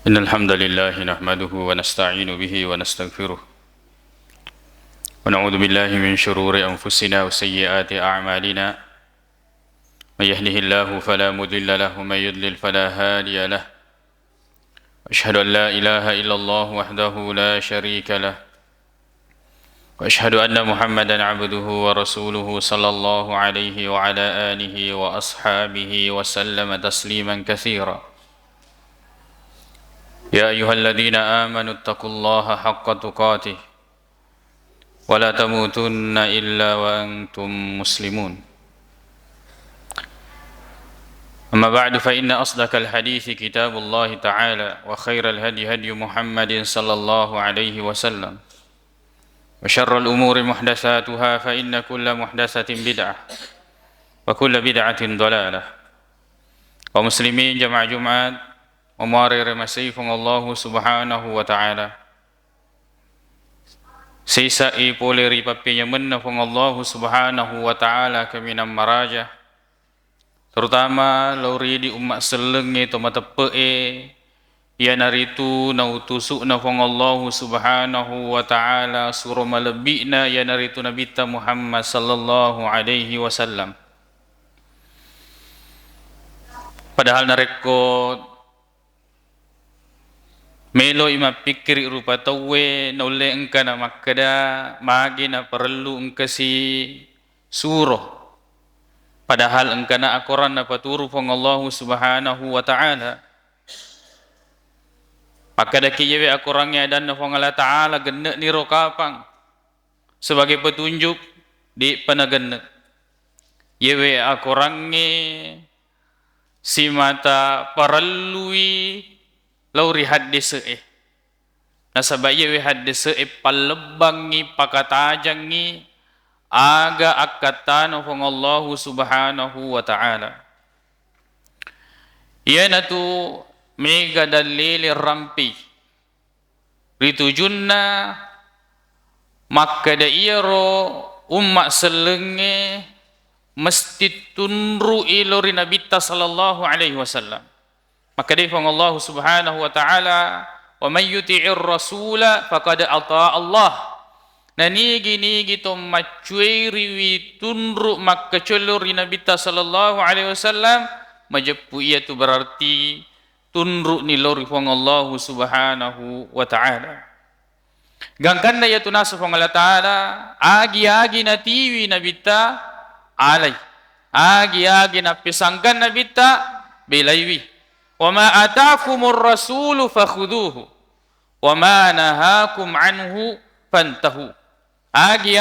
إن الحمد لله نحمده ونستعين به ونستغفره ونعوذ بالله من شرور أنفسنا وسيئات أعمالنا من يهده الله فلا مضل له ومن يضلل فلا هادي له أشهد أن لا إله إلا الله وحده لا شريك له وأشهد أن محمدا عبده ورسوله صلى الله عليه وعلى آله وأصحابه وسلم تسليما كثيرا يا أيها الذين آمنوا اتقوا الله حق تقاته ولا تموتن إلا وأنتم مسلمون أما بعد فإن أصدق الحديث كتاب الله تعالى وخير الهدي هدي محمد صلى الله عليه وسلم وشر الأمور محدثاتها فإن كل محدثة بدعة وكل بدعة ضلالة ومسلمين جمع جمعات ومارر مسيفهم الله سبحانه وتعالى سيسائي بوليري بابي يمنفهم الله سبحانه وتعالى كمينا maraja terutama lauri di umat selenge to matepe ya naritu na utusuk na fong Allah subhanahu wa ta'ala suruh malebina ya naritu Nabi Muhammad sallallahu alaihi wasallam padahal narekod melo ima pikir rupa tawe nole engka na makada magi na perlu engka si suruh padahal engka na akoran na paturu fong Allah subhanahu wa ta'ala makada kiyewe akorangnya dan na fong Allah ta'ala genek ni rokapang sebagai petunjuk di panagenek yewe akorangnya si mata paralui lauri hadis nasabay yewe hadis palebangi pakatajangi aga akatan fong Allah subhanahu wa ta'ala iya na tu mega dalili rampi ritujunna makada iyaro ummak selenge mesti tunru ilori Nabi sallallahu alaihi wasallam makada fong Allah subhanahu wa ta'ala wa may yuti'ir rasula faqad ata Allah nanigi to macuiri wi tunru makka colori Nabi sallallahu alaihi wasallam majepu ia tu berarti tunru ni lori fong Allah subhanahu wa ta'ala gangkan na ya tu nasu fong Allah ta'ala agi na tiwi Nabi alai agi na pisangkan Nabi bilaiwi wa ma atakumur rasulu fakhuduhu wa ma nahakum anhu fantahu agi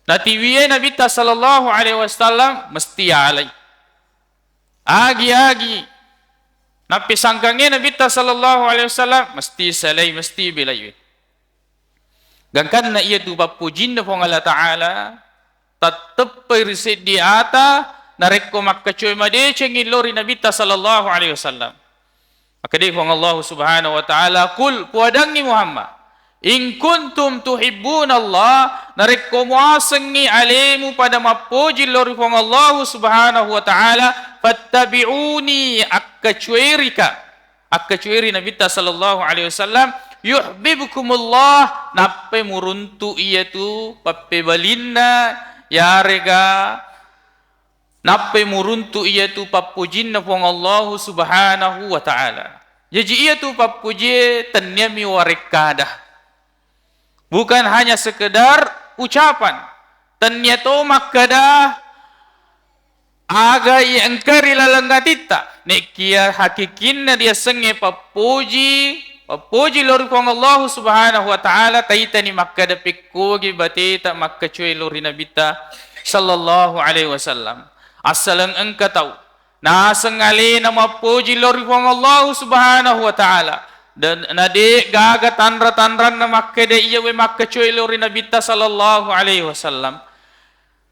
natiwiye Nabi sallallahu alaihi wasallam mesti alai agi napisangkange Nabi sallallahu alaihi wasallam mesti salai mesti bilai gangkan na iya tu bapujin na fong Allah ta'ala tatep perisit di ata nareko makkacoy made cengilori Nabi sallallahu alaihi wasallam maka di fong Allah subhanahu wa ta'ala kul puadangi Muhammad in kuntum tuhibbun Allah nareko muasengi alimu pada mapuji lori fong Allah subhanahu wa ta'ala fattabi'uni akkacuiri Nabi sallallahu alaihi wasallam yuhibbukumullah nappe muruntu iya tu pappe balinna yarega nappe muruntu iya tu papujinna fong Allah subhanahu wa ta'ala jadi iya tu papuji tanyami warekadah bukan hanya sekedar ucapan tanyato makada aga engkari lalanggatita nekia hakikinna dia senge papuji lori fong Allah subhanahu wa ta'ala taitani makada pikkogi batita makkacuy lori nabita sallallahu alaihi wasallam asalang engka tahu nasengali na mapuji lori fong Allah subhanahu wa ta'ala dan nade gaga tanra-tanran na makkade iya we makkacoy lori Nabi sallallahu alaihi wasallam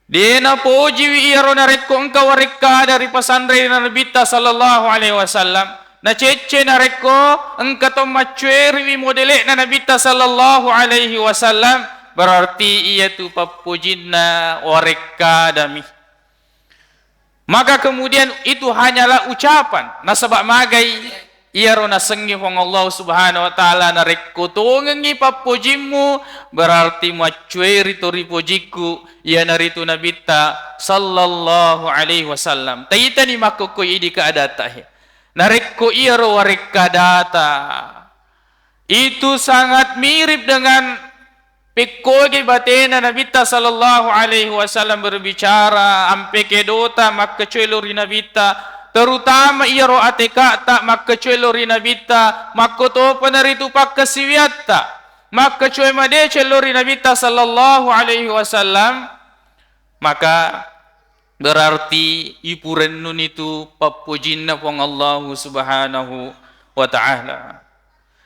dena puji wi iro na rekko engka warikka dari pasandre na Nabi sallallahu alaihi wasallam na cece na rekko engka to macueri wi modele na Nabi sallallahu alaihi wasallam berarti iya tu papujinna warikka dami maka kemudian itu hanyalah ucapan nasabak magai ia rona sengi pong Allah subhanahu wa ta'ala narekko tongengi papujimu berarti macueri tori pujiku ia naritu nabita sallallahu alaihi wasallam taita ni makoko idi kaadata narekko ia ro warekadata itu sangat mirip dengan pekoge batena nabita sallallahu alaihi wasallam berbicara ampe kedota makkecuelori nabita terutama ia ro ateka tak makkecuelori nabita makkoto panaritu pakkasiwiatta makkecue made celori nabita sallallahu alaihi wasallam maka berarti ipurennun itu papujinna pong Allah subhanahu wa ta'ala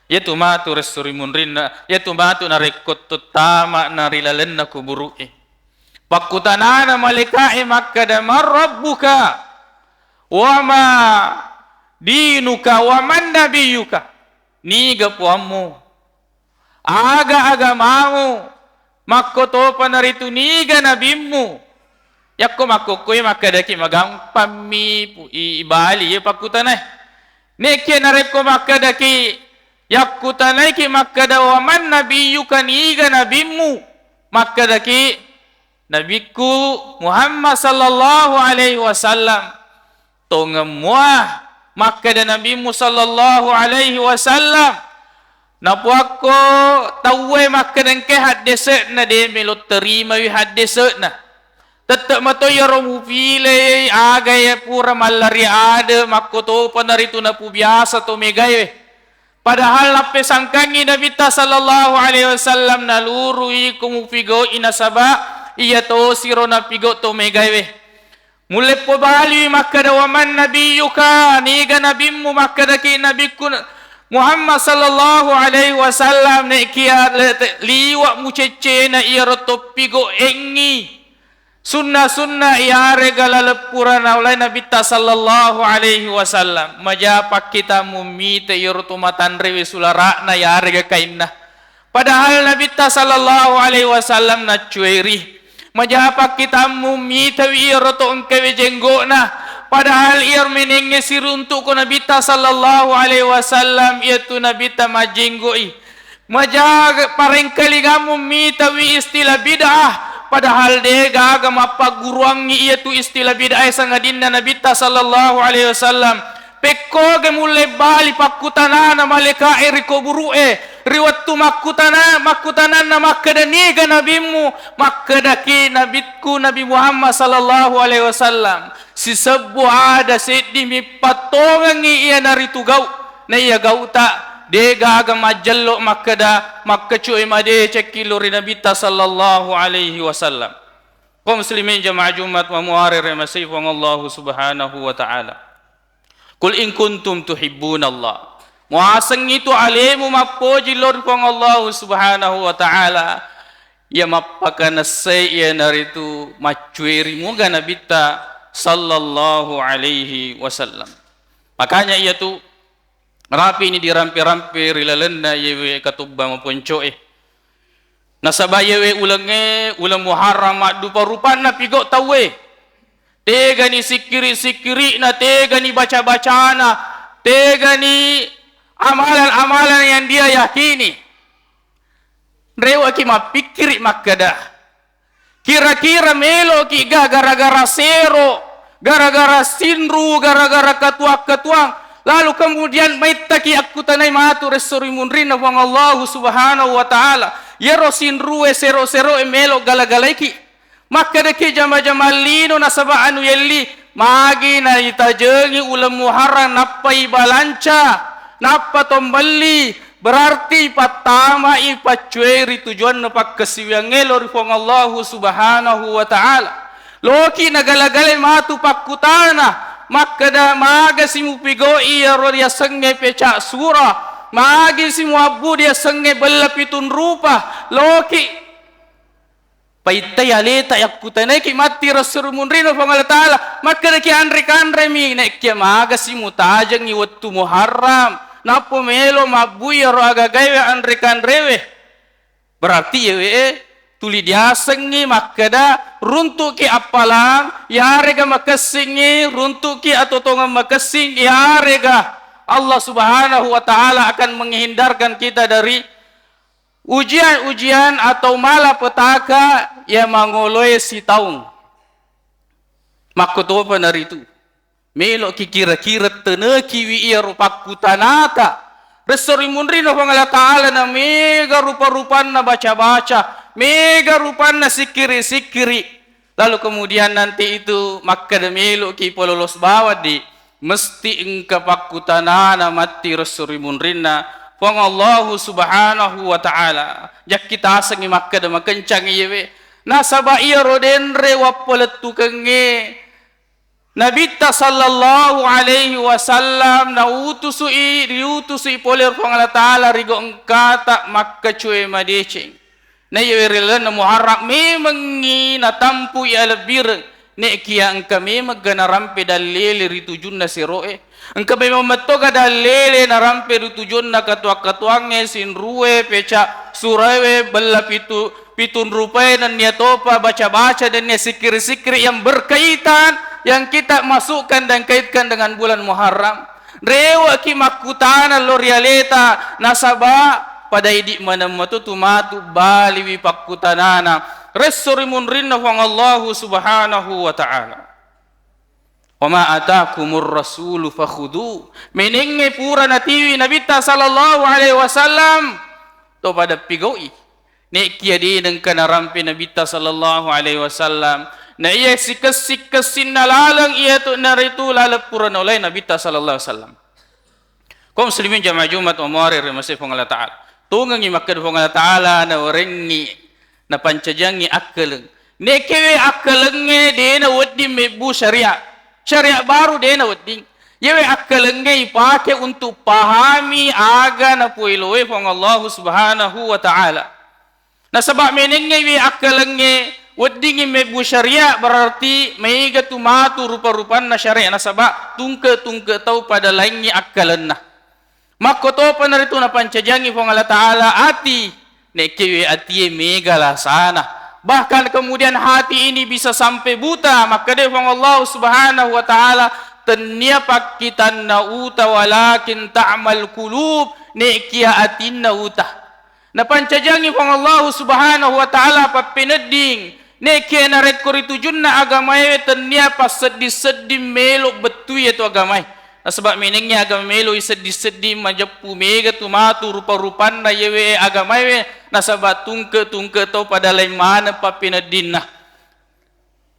yaitu matu resurimun rinna yaitu matu narekot tutama narilalenna kuburu'i pakutanana malaikai makkada marrabbuka wama dinuka waman nabiyuka niga puamu aga agamamu makkoto panaritu niga nabimmu yakko makkokoy makadaki magampammi ibali ye pakutanay nekke narekko makadaki yakkutanay ki makkada waman nabiyuka niga nabimmu makkadaki nabiku Muhammad sallallahu alaihi wasallam tongemuah maka dan Nabi sallallahu alaihi wasallam napuako tawe maka dan ke hadisat na de melot terima wi hadisat na tetap mato yaromu pile aga ya pura malari ada makoto panaritu na pu biasa to megaye padahal lape sangkangi Nabi sallallahu alaihi wasallam nalurui kumupigo inasaba iya to siro na pigo to megaye mulai pobali makkada waman nabiyuka niga nabimmu makkada ki nabiku Muhammad sallallahu alaihi wasallam ne kia liwa mucece na iya rotopigo engi sunna iya regala lepura na ulai nabita sallallahu alaihi wasallam majapak kita mumite iya rotomatan rewe sulara na ya rega kainna padahal nabita sallallahu alaihi wasallam na cueri majapak kita mumitawi roto engkewe jenggona padahal ia menenge siruntuk ko nabita sallallahu alaihi wasallam itu nabita majenggoi majag parengkali gamu mitawi istilah bid'ah padahal dega agama paguruangi itu istilah bid'ah sangadinna nabita sallallahu alaihi wasallam pekko gemule bali pakutanana maleka eriko buru'e riwattu makutanan makkadani ga nabimu makkadaki nabitku Nabi Muhammad sallallahu alaihi wasallam si sebu ada seddi mi patongangi ia naritu gau na iya gau ta dega aga majallo makkada makkacu imade cekilori nabita sallallahu alaihi wasallam kaum muslimin jamaah jumat wa muarir masifun Allah subhanahu wa ta'ala kul in kuntum tuhibbunallah muaseng itu alimu mapoji Lord kong Allah subhanahu wa ta'ala ya mapakana ya naritu macueri muga nabita sallallahu alaihi wasallam makanya ia tu rapi ini dirampi-rampi rilalenda yewe katubba maponco nasabah yewe ulang muharram dupa rupana pigo tawe tega ni sikiri-sikiri na tega ni baca-bacana tega ni amalan-amalan yang dia yakini rewa ki mapikiri makkada kira-kira melo ki gara-gara sero gara-gara sinru gara-gara katuang lalu kemudian maitaki aku tanai matu resurimun rina wang Allah subhanahu wa ta'ala yero sinru sero melo gala-galaiki makkada ki jama-jama lino nasaba anu yelli magi na itajengi ulam muharram nappai balanca napa tombali berarti patama ipacueri tujuan napak kesiwiang ngelor fong Allah subhanahu wa ta'ala loki nagalagale matu pakutana makkada maga simu pigo iya rodia senge pecak surah magi simu abu dia senge belapitun rupa loki paitai aleta yakutane ki mati rasul munrino fong Allah ta'ala makkada ki andre mi nek kia maga simu tajang i wattu muharram napo melo mabuya ro agagawe andrekan rewe berarti yewe tuli diasengi makkada runtuki apalang yarega makasingi runtuki atau tonga makasing yarega Allah Subhanahu wa taala akan menghindarkan kita dari ujian-ujian atau malapetaka yang mangoloi si taung. Makoto pa narito. Melo kikira-kira teneki wi iya rupaku tanata. Resori munri no pangala taala na mega rupa-rupan na baca-baca, mega rupan na sikiri-sikiri. Lalu kemudian nanti itu maka melo ki pololos bawah di mesti engka pakutanana mati resori munrina pang Allah Subhanahu wa taala. Jak kita asangi maka de makencang iye nasaba iya rodenre wapoletu kenge Nabi sallallahu alaihi wasallam na diutusui poler pangala taala rigo engkata makka cuy madeceng na yerelan na muharram memang na tampu ya lebir ne kia engka memang gana rampe dalele ritujun na siroe engka memang metoga dalele na rampe ritujun na katuang-katuange sin ruwe peca surawe bella pitun rupai dan nia topa baca-baca dan nia sikir-sikir yang berkaitan yang kita masukkan dan kaitkan dengan bulan Muharram. Rewa ki makutana lo realeta nasaba pada idik mana matu tumatu bali wi pakutanana resori munrinna fang Allah Subhanahu wa taala. Wa ma atakumur rasulu fakhudu. Menenge pura natiwi Nabi sallallahu alaihi wasallam to pada pigoi. Nek kia di dengan rampi Nabi sallallahu alaihi wasallam. Na iya sikas-sikasin na lalang iya to naritu lalap pura na ulay Nabi sallallahu alaihi wasallam. Kau muslimin jamaah Jumat umari remasi fong Allah Ta'ala. Tungang imakad fong Allah Ta'ala na orengi na pancajangi akkaleng. Nekewe akkalenge de na wadding mebu syariat. Syariat baru de na wadding. Yewe akkalenge ipake untuk pahami aga na puilowe fong Allah Subhanahu wa Ta'ala. Na sabab menenge we akkalenge waddingi mebu syariat berarti meiga tumatu rupa-rupan na syariat na sabab tungke-tungke tau pada lainnya akkalan na. Maka to panarito na pancajangi fong Allah Ta'ala ati nekewe ati mega lah sana. Bahkan kemudian hati ini bisa sampai buta maka de fong Allah Subhanahu wa Ta'ala tanya pakitan na uta walakin ta'mal qulub nekia atin na uta. Na pancajangi fong Allah Subhanahu wa Ta'ala papineding nekia na rekor itu junna agamay tanya pas sedih-sedih melok betul itu agamay. Sebab meningnya agama melo sedih-sedih majapu mega tumatu rupa-rupan na yewe agamay nasabab tungke-tungke tau pada lain mana papinedin nah.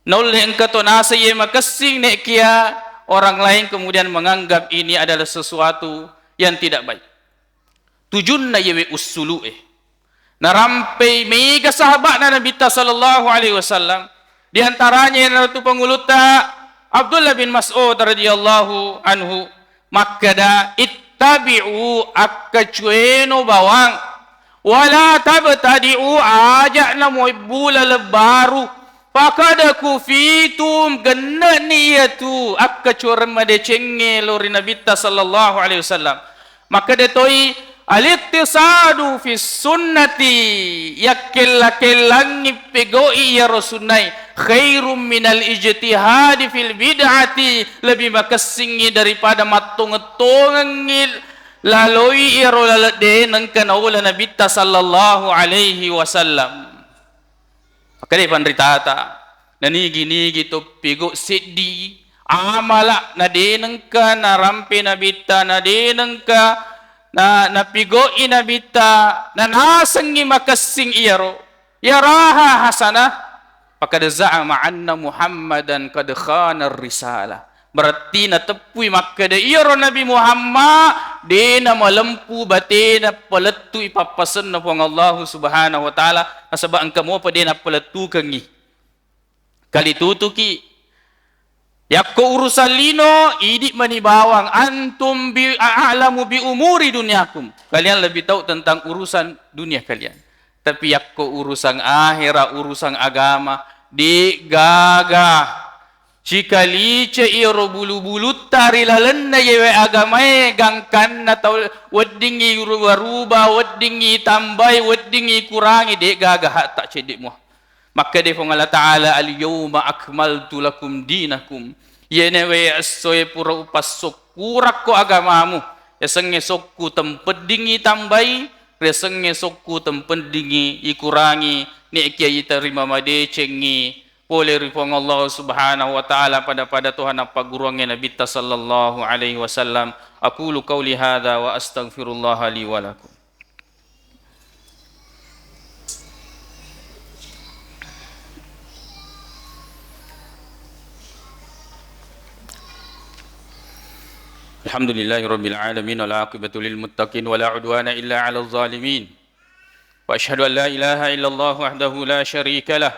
Naulih engka to nasa ye makasing nekia orang lain kemudian menganggap ini adalah sesuatu yang tidak baik. Tujun na yewe usulu narampai mega sahabat na Nabi sallallahu alaihi wasallam di antaranya yang tu penguluta Abdullah bin Mas'ud radhiyallahu anhu makada ittabi'u akkacueno bawang wala tabtadi'u ajakna muibbula lebaru fakada kufitum genna niyatu akkacuren madecenge lori Nabi sallallahu alaihi wasallam maka detoi al-ittisadu fi sunnati yakil-kilangi pegoi ya rasunai khairum minal ijtihadi fil bid'ati lebih makasingi daripada matung-tungangil laloi iro lalade nangkan awala Nabi sallallahu alaihi wasallam maka di pandritata nanigi-nigi to pego seddi amala na denangka narampi Nabi na denangka na pigoi nabita na nasangi makasing iyaro yaraha hasanah pakad za'ama anna Muhammadan kad khana risalah berarti na tepui makada iyaro Nabi Muhammad dena malempu batena paletu ipapasan na pong Allah Subhanahu wa Ta'ala nasaba ang kamo pa dena paletu kangi kali tutuki yakko urusan lino idik manibawang antum bi a'lamu bi umuri dunyakum kalian lebih tahu tentang urusan dunia kalian tapi yakko urusan akhirat urusan agama digagah cikalice iro bulu-bulu tari lalenna yewe agamae gangkan atau weddingi ruba weddingi tambai weddingi kurangi digagah tak cedikmu maka dia Allah Ta'ala al-yawma akmaltu lakum dinakum yenewe asoy pura upasok kurak ko agamamu Yasenge sokku tempedingi tambai, resenge sokku tempedingi ikurangi, ni kiai terima madecengi, boleh rifong Allah subhanahu wa ta'ala pada Tuhan apa guruangnya Nabi sallallahu alaihi wasallam. Aqulu qawli hadha wa astaghfirullah li wa lakum. Alhamdulillahi rabbil alamin wal aqibatu lil muttaqin wa la udwana illa 'alal zalimin. Wa asyhadu an la ilaha illallah wahdahu la syarika lah.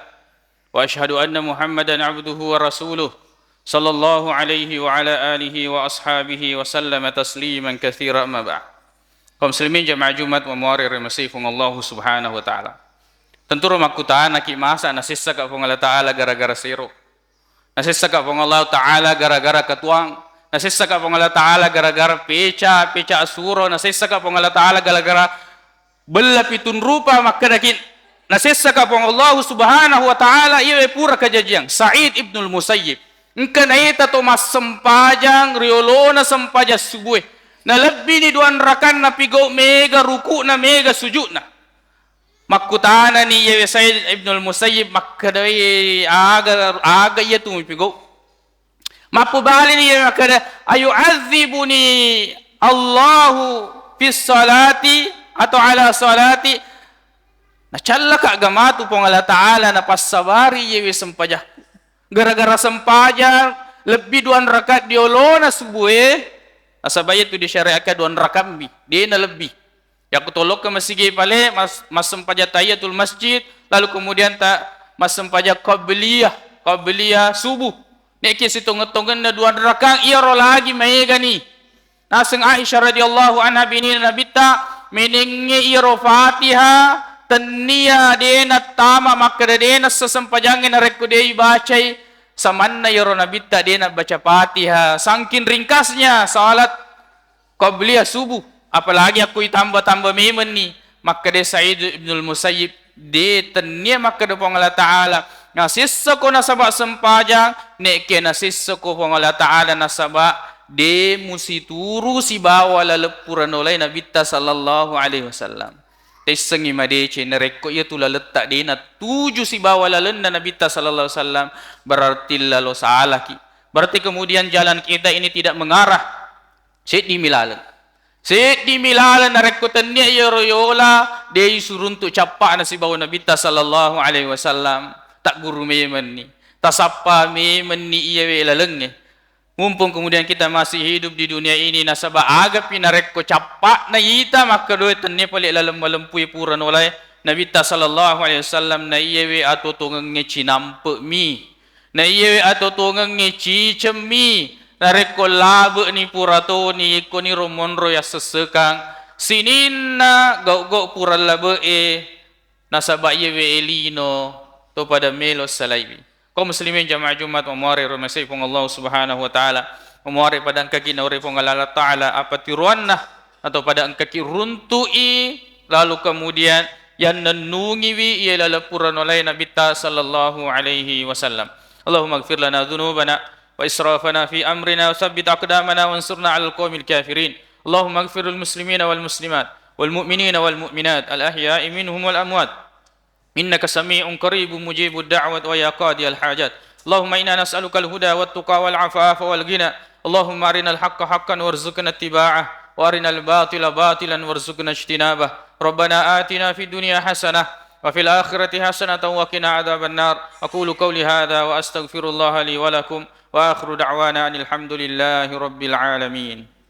Wa asyhadu anna Muhammadan 'abduhu wa rasuluh sallallahu alaihi wa ala alihi wa ashabihi wa sallama tasliman katsiran ma ba'd. Kaum muslimin jamaah Jumat wa muarir masifung Allah subhanahu wa ta'ala. Tentu rumah kutaan aki masa nasissa ka Allah ta'ala gara-gara siro. Nasissa ka Allah ta'ala gara-gara ketuang. Nasissa ka Allah ta'ala gara-gara peca asuro. Nasissa ka Allah ta'ala gara-gara bela pitun rupa makadakin. Nasissa ka Allah subhanahu wa ta'ala iya pura kajajiang. Sa'id ibnul Musayyib. Engka na ita to mas sempajang riolona sempaja subuh. Na lebih ni duan rakan na pigo mega ruku na mega sujud na. Makutana ni iya Sa'id ibnul Musayyib makadai aga iya tu pigo. Mapubali ni iya makada ayu'adzibuni Allahu fis salati atau ala salati. Nacalla ka agamatu pong Allah Ta'ala na pasabari yewe sempajah. Gara-gara sempajah lebih duan rakat diolona subuhe. Asabaya tu disyariatkan duan rakambi. Dia na lebih. Ya kutolok ke masjid pale mas sempajah tahiyatul masjid. Lalu kemudian tak mas sempajah qabliyah subuh. Nek kisi tunggu-tunggu na duan rakat iya ro lagi maega ni. Naseng Aisyah radhiyallahu anha bini nabita menenge iya ro Fatihah. Tania dena tama makada dena sesempajangin rekku dei bacai samanna yoro nabita dena baca Fatihah sangkin ringkasnya salat qabliyah subuh apalagi aku tambah memen ni makada Sa'id ibnul Musayyib de tania makada pong Allah Ta'ala nasissa ko nasaba sempajang neke nasissa ko pong Allah Ta'ala nasaba de musituru si bawa lalepuran oleh nabita sallallahu alaihi wasallam. Tesengi madece nereko ia tula letak dina tujuh si bawa lalenda Nabi sallallahu alaihi wasallam berarti lalu salah ki. Berarti kemudian jalan kita ini tidak mengarah set di milalan nereko tanya ia royola dia suruh untuk capak nasi bawa Nabi sallallahu alaihi wasallam tak guru memen ni tasapa memen ni ia welalenge. Mumpung kemudian kita masih hidup di dunia ini nasabah agak pinarek ko capak na ita maka doy tenne pali lalam-lampui puran oleh Nabi sallallahu alaihi wasallam na iyewe atau tungang cinampe mi na iyewe atau tungang cicemi narek ko labe ni purato ni ko ni romonro ya sesekang sininna gau puran labe nasabah iyewe elino to pada melo salaibi. Kaum muslimin jamaah Jumat umari rumasi pong Allah subhanahu wa ta'ala umari pada kaki nauri pong Allah ta'ala apa tiruanna atau pada kaki runtui lalu kemudian yang nenungi wi ia lalapuran oleh Nabi sallallahu alaihi wasallam. Allahumma ighfir lana dhunubana wa israfana fi amrina wa tsabbit aqdamana wansurna 'alal qaumil kafirin. Allahumma ighfir lil muslimina wal muslimat wal mu'minina wal mu'minat al ahya'i minhum wal amwat. إنك سميع قريب مجيب الدعوة ويا قاضي الحاجات. اللهم إنا نسألك الهدى والتقى والعفاف والغنى. اللهم أرنا الحق حقا وارزقنا اتباعه وأرنا الباطل باطلا وارزقنا اجتنابه. ربنا آتنا في الدنيا حسنة وفي الآخرة حسنة وقنا عذاب النار. أقول قولي هذا وأستغفر الله لي ولكم وآخر دعوانا أن الحمد لله رب العالمين.